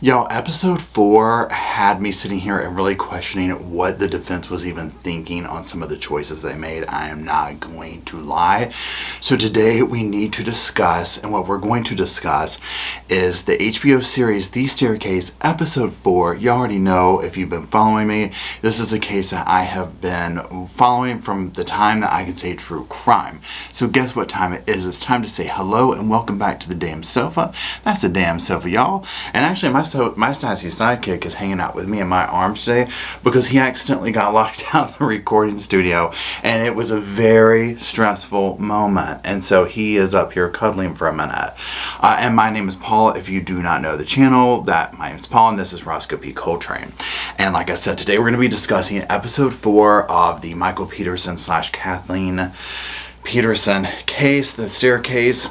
Y'all, episode 4 had me sitting here and really questioning what the defense was even thinking on some of the choices they made. I am not going to lie. So today we need to discuss, and what we're going to discuss is the HBO series The Staircase, episode 4. You already know, if you've been following me, this is a case that I have been following from the time that I can say true crime. So guess what time it is? It's time to say hello and welcome back to the damn sofa. That's the damn sofa, y'all. And actually, my sassy sidekick is hanging out with me in my arms today because he accidentally got locked out of the recording studio, and it was a very stressful moment. And so he is up here cuddling for a minute. And my name is Paul. If you do not know the channel, my name is Paul, and this is Roscoe P. Coltrane. And like I said, today we're going to be discussing episode 4 of the Michael Peterson / Kathleen Peterson case, The Staircase.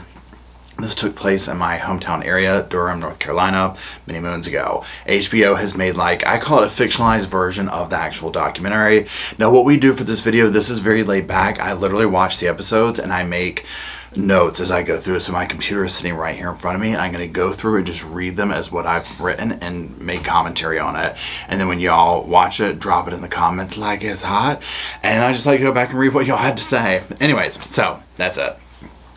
This took place in my hometown area, Durham, North Carolina, many moons ago. HBO has made, I call it a fictionalized version of the actual documentary. Now, what we do for this video, this is very laid back. I literally watch the episodes and I make notes as I go through it. So my computer is sitting right here in front of me, and I'm going to go through and just read them as what I've written and make commentary on it. And then when y'all watch it, drop it in the comments like it's hot. And I just like to go back and read what y'all had to say. Anyways, so that's it.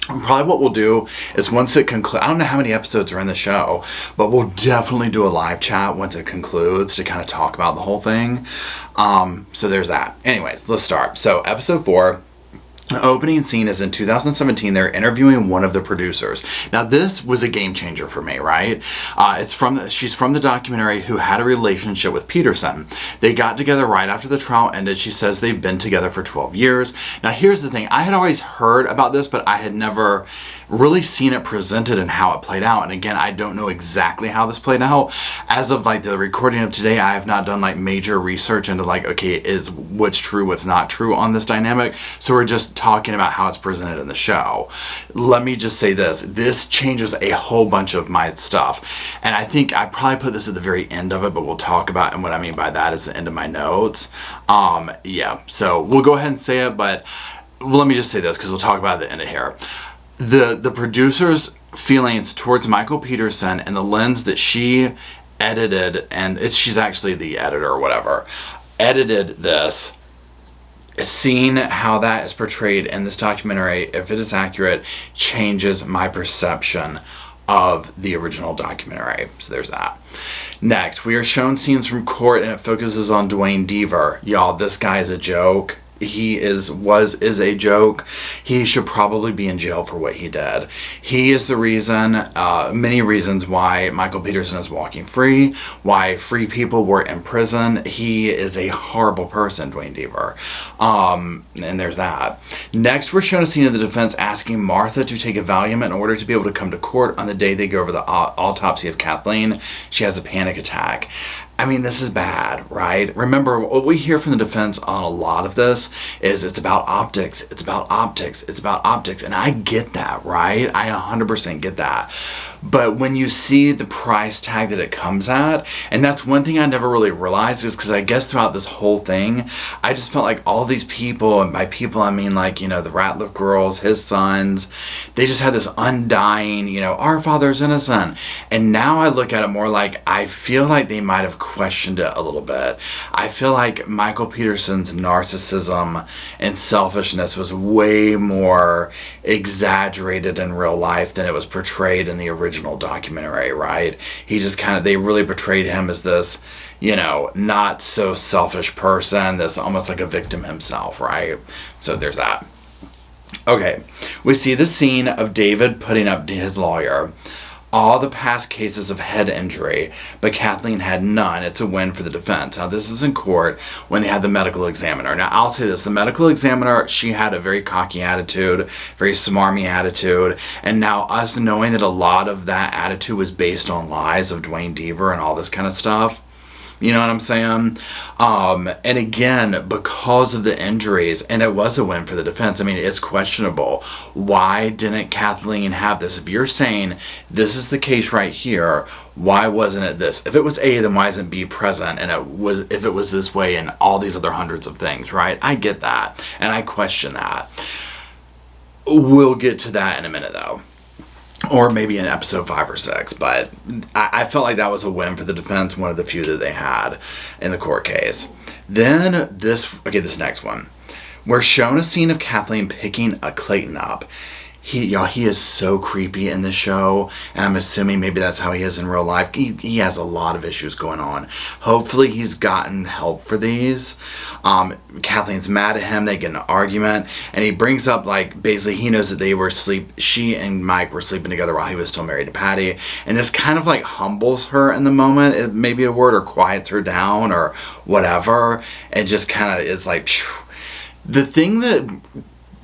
Probably what we'll do is once it concludes, I don't know how many episodes are in the show, but we'll definitely do a live chat once it concludes to kind of talk about the whole thing. So there's that. Anyways, let's start. So episode 4. The opening scene is in 2017. They're interviewing one of the producers. Now, this was a game changer for me, right? She's from the documentary who had a relationship with Peterson. They got together right after the trial ended. She says they've been together for 12 years. Now, here's the thing. I had always heard about this, but I had never really seen it presented and how it played out. And again, I don't know exactly how this played out. As of the recording of today, I have not done major research into okay, is what's true, what's not true on this dynamic. So we're just talking about how it's presented in the show. Let me just say this changes a whole bunch of my stuff. And I think I probably put this at the very end of it, but we'll talk about, and what I mean by that is the end of my notes. Yeah, so we'll go ahead and say it, but let me just say this because we'll talk about it at the end of here. The producer's feelings towards Michael Peterson and the lens that she edited, and she's actually the editor or whatever, edited this, seeing how that is portrayed in this documentary, if it is accurate, changes my perception of the original documentary. So there's that. Next, we are shown scenes from court, and it focuses on Dwayne Deaver. Y'all, this guy is a joke. He is a joke. He should probably be in jail for what he did. He is the reason, many reasons why Michael Peterson is walking free, why free people were in prison. He is a horrible person, Dwayne Deaver. And there's that. Next, we're shown a scene of the defense asking Martha to take a Valium in order to be able to come to court on the day they go over the autopsy of Kathleen. She has a panic attack. I mean, this is bad, right? Remember, what we hear from the defense on a lot of this is it's about optics, it's about optics, it's about optics. And I get that, right? I 100% get that. But when you see the price tag that it comes at, and that's one thing I never really realized, is because I guess throughout this whole thing, I just felt like all these people, and by people I mean the Ratliff girls, his sons, they just had this undying, our father's innocent. And now I look at it more I feel like they might have questioned it a little bit. I feel like Michael Peterson's narcissism and selfishness was way more exaggerated in real life than it was portrayed in the original documentary, right? He just they really portrayed him as this, not so selfish person, this almost like a victim himself, right? So there's that. Okay, we see the scene of David putting up to his lawyer all the past cases of head injury, but Kathleen had none. It's a win for the defense. Now, this is in court when they had the medical examiner. Now, I'll say this. The medical examiner, she had a very cocky attitude, very smarmy attitude, and now us knowing that a lot of that attitude was based on lies of Dwayne Deaver and all this kind of stuff, you know what I'm saying? And again, because of the injuries, and it was a win for the defense. I mean, it's questionable. Why didn't Kathleen have this? If you're saying this is the case right here, why wasn't it this? If it was A, then why isn't B present? And if it was this way in all these other hundreds of things, right? I get that, and I question that. We'll get to that in a minute, though. or maybe in episode 5 or 6, but I felt like that was a win for the defense, one of the few that they had in the court case. Then this next one. We're shown a scene of Kathleen picking a Clayton up. He is so creepy in the show, and I'm assuming maybe that's how he is in real life. He has a lot of issues going on. Hopefully he's gotten help for these. Kathleen's mad at him. They get in an argument, and he brings up, like, basically he knows that she and Mike were sleeping together while he was still married to Patty, and this kind of like humbles her in the moment. It may be a word, or quiets her down or whatever. It just kind of is like, phew. The thing that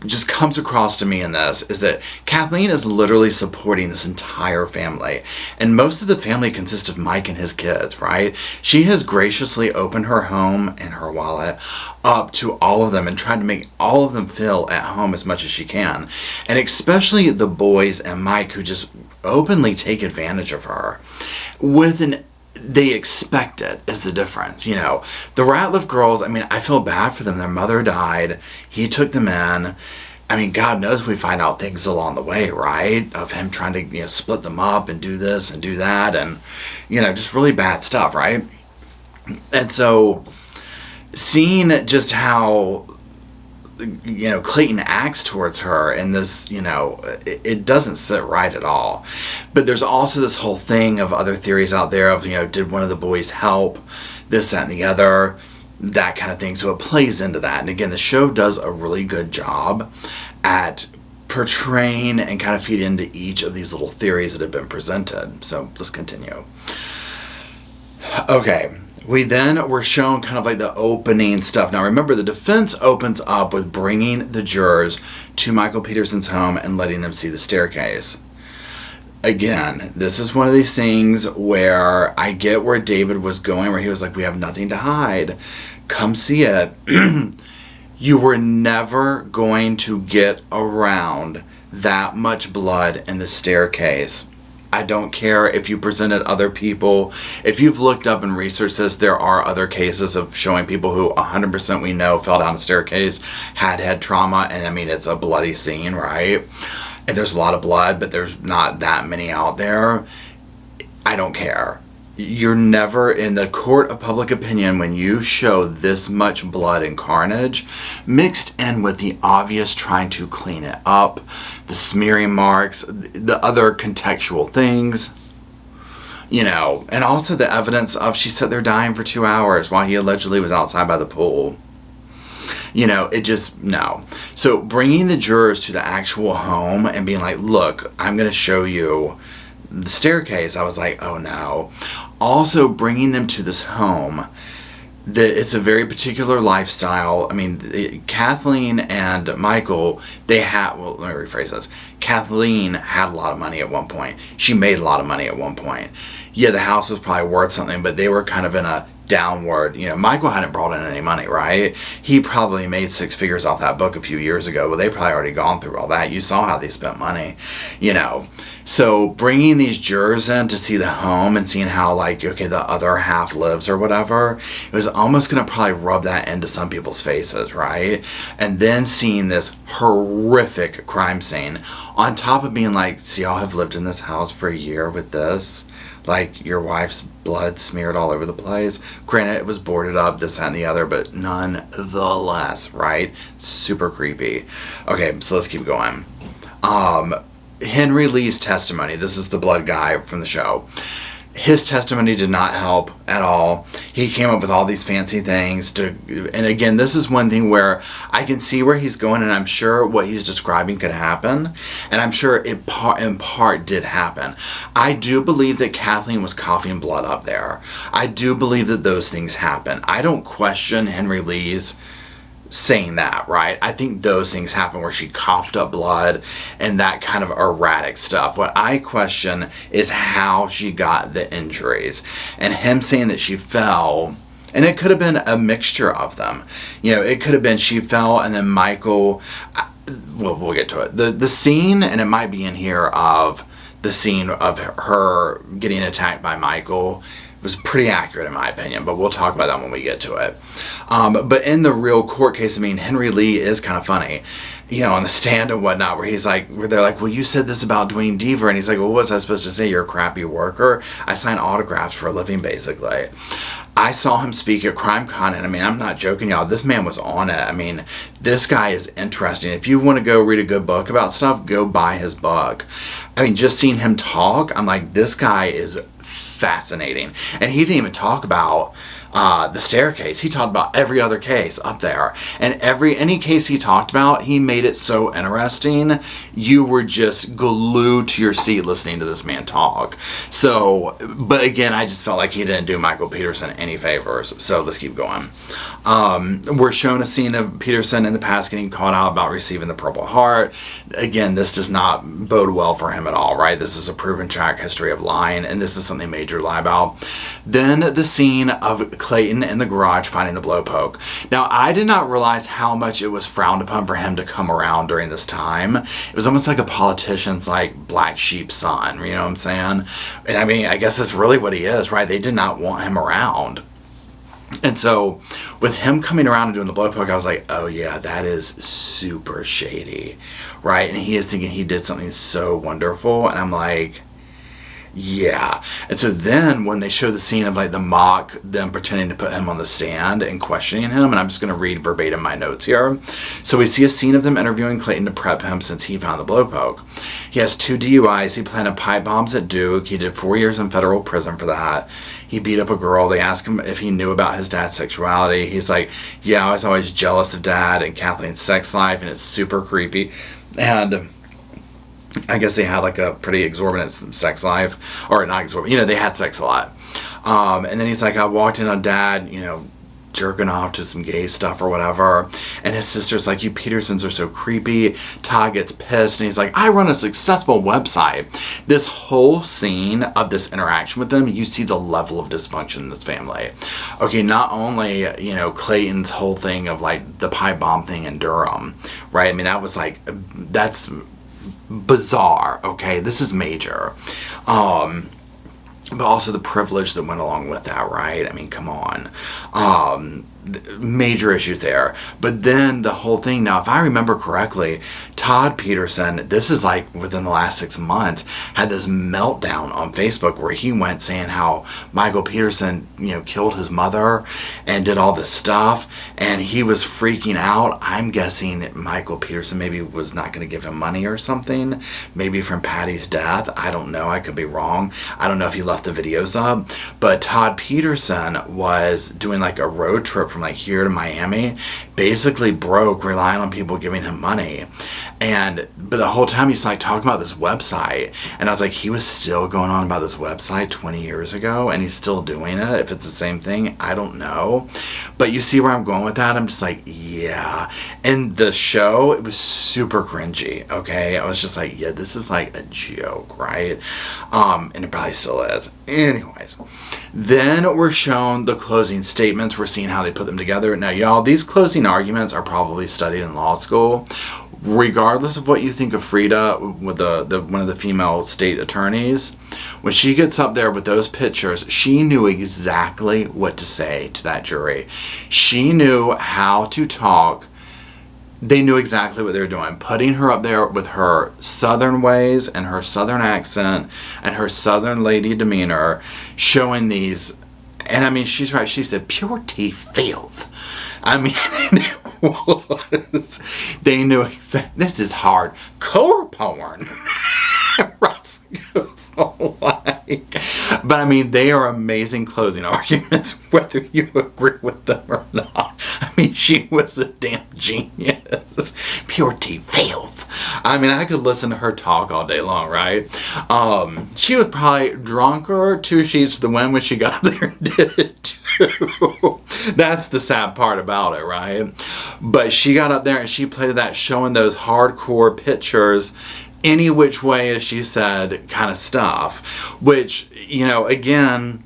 just comes across to me in this is that Kathleen is literally supporting this entire family, and most of the family consists of Mike and his kids, right? She has graciously opened her home and her wallet up to all of them and tried to make all of them feel at home as much as she can, and especially the boys and Mike, who just openly take advantage of her they expect it, is the difference. The Ratliff girls, I mean, I feel bad for them. Their mother died. He took them in. I mean, God knows we find out things along the way, right? Of him trying to, split them up and do this and do that, and, just really bad stuff, right? And so seeing just how, Clayton acts towards her, and this, it doesn't sit right at all. But there's also this whole thing of other theories out there of, did one of the boys help, this, that, and the other, that kind of thing. So it plays into that. And again, the show does a really good job at portraying and kind of feed into each of these little theories that have been presented. So let's continue. Okay. We then were shown kind of like the opening stuff. Now remember, the defense opens up with bringing the jurors to Michael Peterson's home and letting them see the staircase. Again, this is one of these things where I get where David was going, where he was like, we have nothing to hide. Come see it. You were never going to get around that much blood in the staircase. I don't care if you presented other people. If you've looked up and researched this, there are other cases of showing people who 100% we know fell down a staircase, had head trauma, and I mean, it's a bloody scene, right? And there's a lot of blood, but there's not that many out there. I don't care. You're never, in the court of public opinion, when you show this much blood and carnage mixed in with the obvious trying to clean it up, the smearing marks, the other contextual things, and also the evidence of she sat there dying for 2 hours while he allegedly was outside by the pool. No. So bringing the jurors to the actual home and being like, look, I'm going to show you the staircase, I was like, oh no. Also bringing them to this home, it's a very particular lifestyle. I mean, Kathleen and Michael, let me rephrase this. Kathleen had a lot of money at one point. She made a lot of money at one point. Yeah, the house was probably worth something, but they were kind of in a downward, Michael hadn't brought in any money, right? He probably made 6 figures off that book a few years ago. Well, they probably already gone through all that. You saw how they spent money, So bringing these jurors in to see the home and seeing how, the other half lives or whatever, it was almost going to probably rub that into some people's faces, right? And then seeing this horrific crime scene on top of being like, so y'all have lived in this house for a year with this? Like, your wife's blood smeared all over the place. Granted, it was boarded up, this, that, and the other, but nonetheless, right? Super creepy. Okay, so let's keep going. Henry Lee's testimony. This is the blood guy from the show. His testimony did not help at all. He came up with all these fancy things and again, this is one thing where I can see where he's going, and I'm sure what he's describing could happen, and I'm sure it in part did happen. I do believe that Kathleen was coughing blood up there. I do believe that those things happen. I don't question Henry Lee's saying that, right? I think those things happen where she coughed up blood and that kind of erratic stuff. What I question is how she got the injuries, and him saying that she fell, and it could have been a mixture of them. It could have been she fell and then Michael, we'll get to it. The scene, and it might be in here, of the scene of her getting attacked by Michael was pretty accurate in my opinion, but we'll talk about that when we get to it. But in the real court case, I mean, Henry Lee is kind of funny, you know, on the stand and whatnot, where he's like, where they're like, well, you said this about Dwayne Deaver, and he's like, well, what was I supposed to say? You're a crappy worker? I sign autographs for a living, basically. I saw him speak at CrimeCon, and I mean, I'm not joking, y'all. This man was on it. I mean, this guy is interesting. If you want to go read a good book about stuff, go buy his book. I mean, just seeing him talk, I'm like, this guy is fascinating. And he didn't even talk about the staircase. He talked about every other case up there, and any case he talked about, he made it so interesting. You were just glued to your seat listening to this man talk. So, but again, I just felt like he didn't do Michael Peterson any favors. So let's keep going. We're shown a scene of Peterson in the past getting caught out about receiving the Purple Heart. Again, this does not bode well for him at all, right? This is a proven track history of lying, and this is something major to lie about. Then the scene of Clayton in the garage finding the blowpoke. Now, I did not realize how much it was frowned upon for him to come around during this time. It was almost like a politician's like black sheep son, you know what I'm saying? And I mean, I guess that's really what he is, right? They did not want him around. And so with him coming around and doing the blowpoke, I was like, oh yeah, that is super shady, right? And he is thinking he did something so wonderful, and I'm like, yeah. And so then when they show the scene of like the mock, them pretending to put him on the stand and questioning him, and I'm just going to read verbatim my notes here. So we see a scene of them interviewing Clayton to prep him since he found the blowpoke. He has 2 DUIs. He planted pipe bombs at Duke. He did 4 years in federal prison for that. He beat up a girl. They asked him if he knew about his dad's sexuality. He's like, yeah, I was always jealous of Dad and Kathleen's sex life, and it's super creepy. And I guess they had like a pretty exorbitant sex life, or not exorbitant, you know, they had sex a lot. And then he's like, I walked in on Dad, you know, jerking off to some gay stuff or whatever, and his sister's like, you Petersons are so creepy. Todd gets pissed, and he's like, I run a successful website. This whole scene of this interaction with them, you see the level of dysfunction in this family. Okay, not only, you know, Clayton's whole thing of like the pipe bomb thing in Durham, right? I mean, that was like, that's bizarre. Okay, this is major. But also the privilege that went along with that, right? I mean, come on. Major issues there. But then the whole thing, now if I remember correctly, Todd Peterson, this is like within the last 6 months, had this meltdown on Facebook where he went saying how Michael Peterson, you know, killed his mother and did all this stuff, and he was freaking out. I'm guessing Michael Peterson maybe was not going to give him money or something, maybe from Patty's death. I don't know, I could be wrong. I don't know if he left the videos up, but Todd Peterson was doing like a road trip from like here to Miami, basically broke, relying on people giving him money. But the whole time he's like talking about this website, and I was like, he was still going on about this website 20 years ago, and he's still doing it. If it's the same thing, I don't know. But you see where I'm going with that? I'm just like, yeah. And the show, it was super cringy, okay? I was just like, yeah, this is like a joke, right? And it probably still is. Anyways, then we're shown the closing statements. We're seeing how they put them together. Now, y'all, these closing arguments are probably studied in law school. Regardless of what you think of Frida, with the one of the female state attorneys, when she gets up there with those pictures, she knew exactly what to say to that jury. She knew how to talk. They knew exactly what they were doing. Putting her up there with her southern ways and her southern accent and her southern lady demeanor, showing these. And I mean, she's right. She said, purity filth. I mean, it was, they knew exactly. This is hardcore porn. Ross goes like. But I mean, they are amazing closing arguments, whether you agree with them or not. I mean, she was a damn genius. Purity filth. I mean, I could listen to her talk all day long, right? She was probably drunker 2 sheets to the wind when she got up there and did it too. That's the sad part about it, right? But she got up there and she played that, showing those hardcore pictures, any which way, as she said, kind of stuff. Which, you know, again,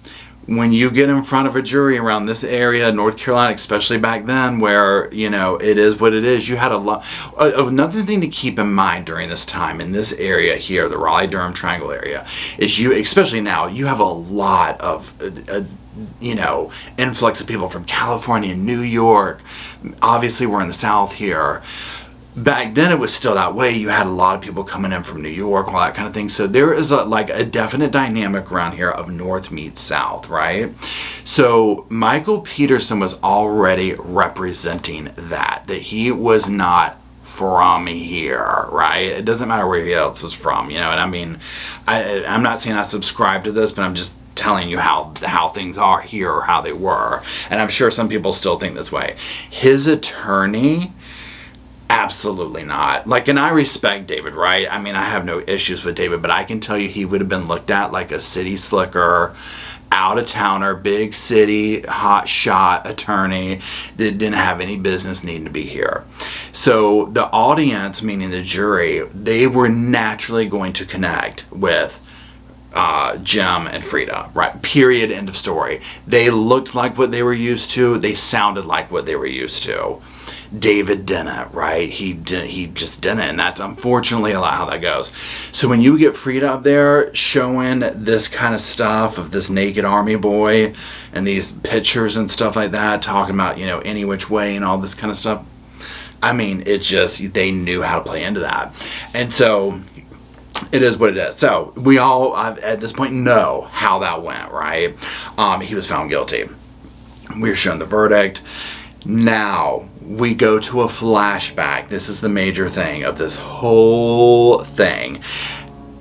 when you get in front of a jury around this area, North Carolina, especially back then, where, you know, it is what it is, you had a lot. Another thing to keep in mind during this time in this area here, the Raleigh-Durham Triangle area, is you, especially now, you have a lot of, you know, influx of people from California, New York. Obviously, we're in the South here. Back then it was still that way. You had a lot of people coming in from New York, all that kind of thing. So there is a definite dynamic around here of North meets South, right? So Michael Peterson was already representing that he was not from here, right? It doesn't matter where he else is from, you know. And I mean, I'm not saying I subscribe to this, but I'm just telling you how things are here or how they were. And I'm sure some people still think this way. His attorney, absolutely not. Like, and I respect David, right? I mean, I have no issues with David, but I can tell you he would have been looked at like a city slicker, out-of-towner, big city, hot shot attorney that didn't have any business needing to be here. So the audience, meaning the jury, they were naturally going to connect with Jim and Frida, right? Period. End of story. They looked like what they were used to. They sounded like what they were used to. David didn't, right? He just didn't, and that's unfortunately a lot how that goes. So when you get Frida up there showing this kind of stuff of this naked army boy and these pictures and stuff like that, talking about, you know, any which way and all this kind of stuff, I mean, it just, they knew how to play into that. And so it is what it is. So we all at this point know how that went, right? He was found guilty. We're shown the verdict. Now we go to a flashback. This is the major thing of this whole thing.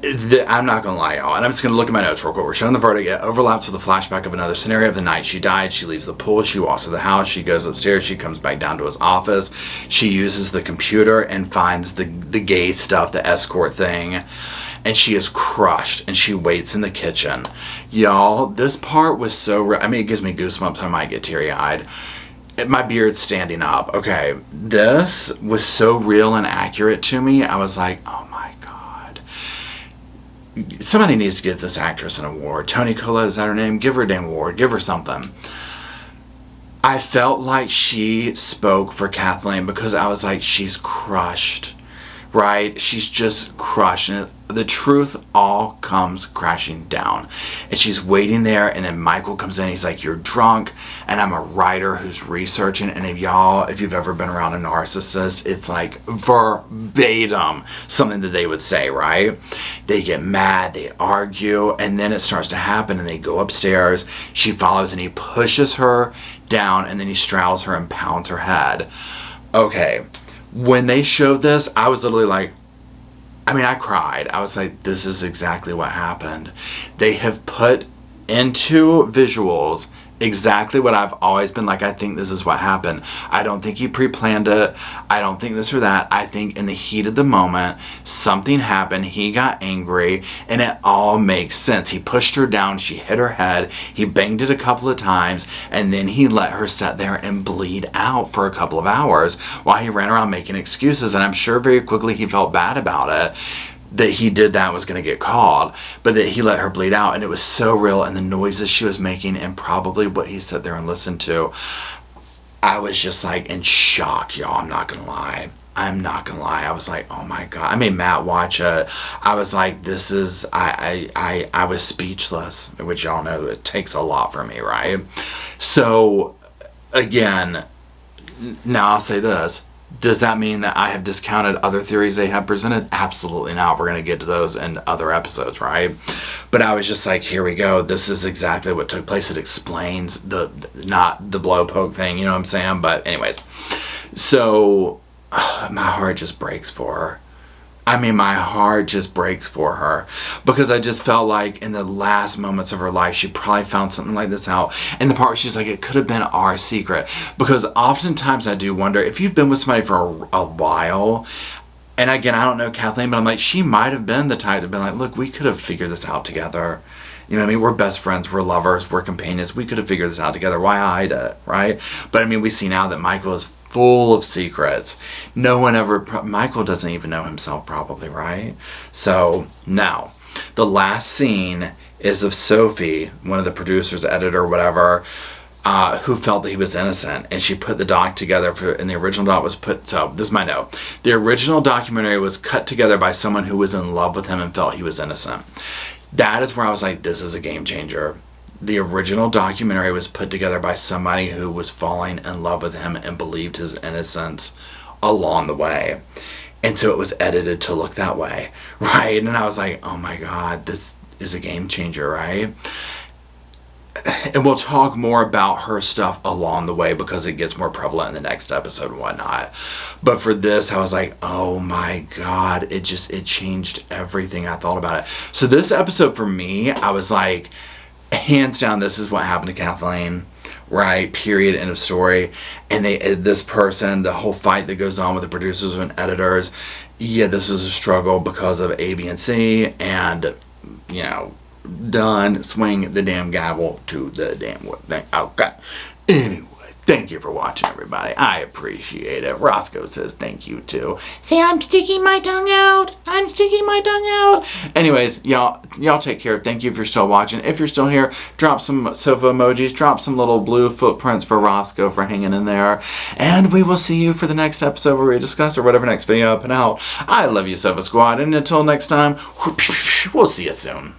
I'm not gonna lie, y'all, and I'm just gonna look at my notes real quick. We're showing the verdict. It overlaps with a flashback of another scenario of the night she died. She leaves the pool. She walks to the house. She goes upstairs. She comes back down to his office. She uses the computer and finds the gay stuff, the escort thing, and she is crushed. And she waits in the kitchen. Y'all, this part was so. I mean, it gives me goosebumps. I might get teary-eyed. My beard's standing up. Okay, this was so real and accurate to me. I was like, oh my God. Somebody needs to give this actress an award. Toni Collette, is that her name? Give her a damn award. Give her something. I felt like she spoke for Kathleen because I was like, she's crushed, right? She's just crushed. And the truth all comes crashing down. And she's waiting there, and then Michael comes in. He's like, you're drunk, and I'm a writer who's researching. And if you've ever been around a narcissist, it's like verbatim something that they would say, right? They get mad, they argue, and then it starts to happen, and they go upstairs. She follows, and he pushes her down, and then he straddles her and pounds her head. Okay, when they showed this, I was literally like, I cried. I was like, this is exactly what happened. They have put into visuals exactly what I've always been like, I think this is what happened. I don't think he pre-planned it. I don't think this or that. I think in the heat of the moment, something happened. He got angry, and it all makes sense. He pushed her down. She hit her head. He banged it a couple of times, and then he let her sit there and bleed out for a couple of hours while he ran around making excuses. And I'm sure very quickly he felt bad about it, that he did that, was going to get caught, but that he let her bleed out. And it was so real, and the noises she was making, and probably what he sat there and listened to, I was just like in shock, y'all. I'm not gonna lie. I was like, oh my God. I made Matt watch it. I was like, this is, I was speechless, which y'all know it takes a lot for me, right? So again, now I'll say this. Does that mean that I have discounted other theories they have presented? Absolutely not. We're going to get to those in other episodes, right? But I was just like, here we go. This is exactly what took place. It explains not the blowpoke thing, you know what I'm saying? But anyways, so my heart just breaks for her. My heart just breaks for her because I just felt like in the last moments of her life, she probably found something like this out. And the part where she's like, it could have been our secret. Because oftentimes I do wonder if you've been with somebody for a while, and again, I don't know Kathleen, but I'm like, she might have been the type to be like, look, we could have figured this out together. You know what I mean? We're best friends, we're lovers, we're companions. We could have figured this out together. Why hide it, right? But we see now that Michael is full of secrets. Michael doesn't even know himself probably, right? So now, the last scene is of Sophie, one of the producers, editor, whatever, who felt that he was innocent, and she put the doc together and the original doc was put, so this is my note. The original documentary was cut together by someone who was in love with him and felt he was innocent. That is where I was like, this is a game changer. The original documentary was put together by somebody who was falling in love with him and believed his innocence along the way. And so it was edited to look that way, right? And I was like, oh my God, this is a game changer, right? And we'll talk more about her stuff along the way because it gets more prevalent in the next episode and whatnot. But for this, I was like, oh my God, it changed everything I thought about it. So this episode for me, I was like, hands down, this is what happened to Kathleen, right? Period, end of story. And this person, the whole fight that goes on with the producers and editors, yeah, this was a struggle because of A, B, and C, and, you know, done, swing the damn gavel to the damn wood thing. Okay. Anyway, thank you for watching, everybody. I appreciate it. Roscoe says thank you, too. See, I'm sticking my tongue out. I'm sticking my tongue out. Anyways, y'all take care. Thank you if you're still watching. If you're still here, drop some sofa emojis. Drop some little blue footprints for Roscoe for hanging in there. And we will see you for the next episode where we discuss or whatever next video I put out. I love you, Sofa Squad. And until next time, we'll see you soon.